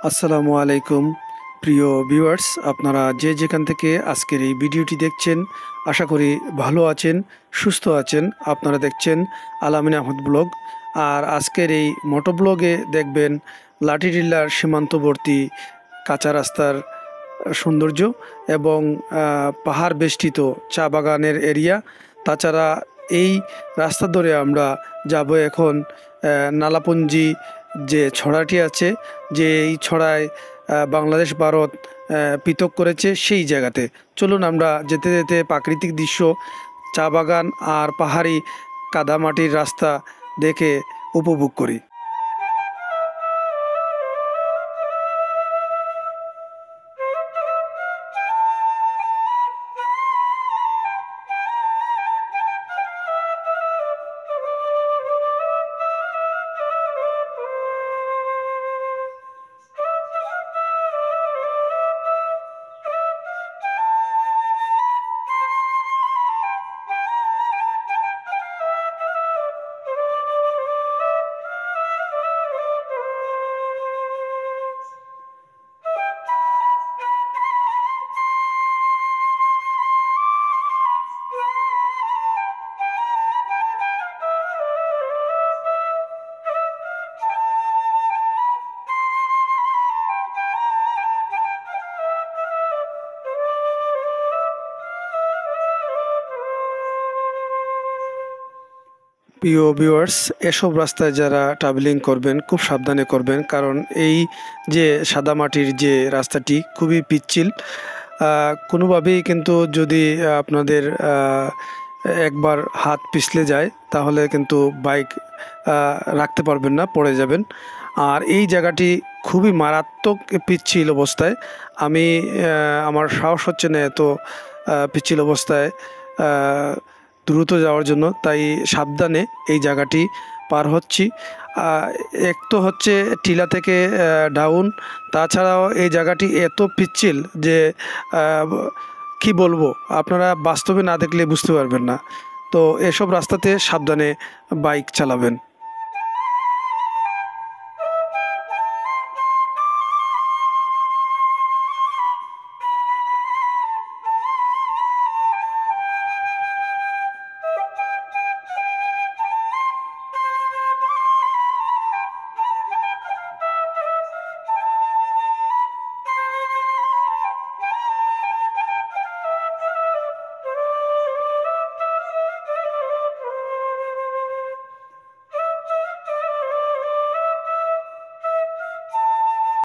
আসসালামু আলাইকুম প্রিয় ভিউয়ার্স, আপনারা যে যেখান থেকে আজকের এই ভিডিওটি দেখছেন আশা করি ভালো আছেন, সুস্থ আছেন। আপনারা দেখছেন আলামিন আহমদ ব্লগ। আর আজকের এই মোটো ব্লগে দেখবেন লাঠিটিল্লার সীমান্তবর্তী কাঁচা রাস্তার সৌন্দর্য এবং পাহাড় বেষ্টিত চা বাগানের এরিয়া। তাছাড়া এই রাস্তা ধরে আমরা যাব এখন নালাপুঞ্জি যে ছড়াটি আছে, যে এই ছড়ায় বাংলাদেশ ভারত পৃথক করেছে সেই জায়গাতে। চলুন আমরা যেতে যেতে প্রাকৃতিক দৃশ্য, চা বাগান আর পাহাড়ি কাদামাটির রাস্তা দেখে উপভোগ করি। প্রিয় ভিউয়ার্স, এসব রাস্তায় যারা ট্রাভেলিং করবেন খুব সাবধানে করবেন, কারণ এই যে সাদামাটির যে রাস্তাটি খুবই পিচ্ছিল। কোনোভাবেই কিন্তু যদি আপনাদের একবার হাত পিছলে যায় তাহলে কিন্তু বাইক রাখতে পারবেন না, পড়ে যাবেন। আর এই জায়গাটি খুবই মারাত্মক পিচ্ছিল অবস্থায়। আমি আমার সাহস হচ্ছে না এত পিচ্ছিল অবস্থায় দ্রুত যাওয়ার জন্য, তাই সাবধানে এই জায়গাটি পার হচ্ছি। এক তো হচ্ছে টিলা থেকে ডাউন, তাছাড়াও এই জায়গাটি এত পিচ্ছিল যে কি বলবো, আপনারা বাস্তবে না দেখলে বুঝতে পারবেন না। তো এসব রাস্তাতে সাবধানে বাইক চালাবেন।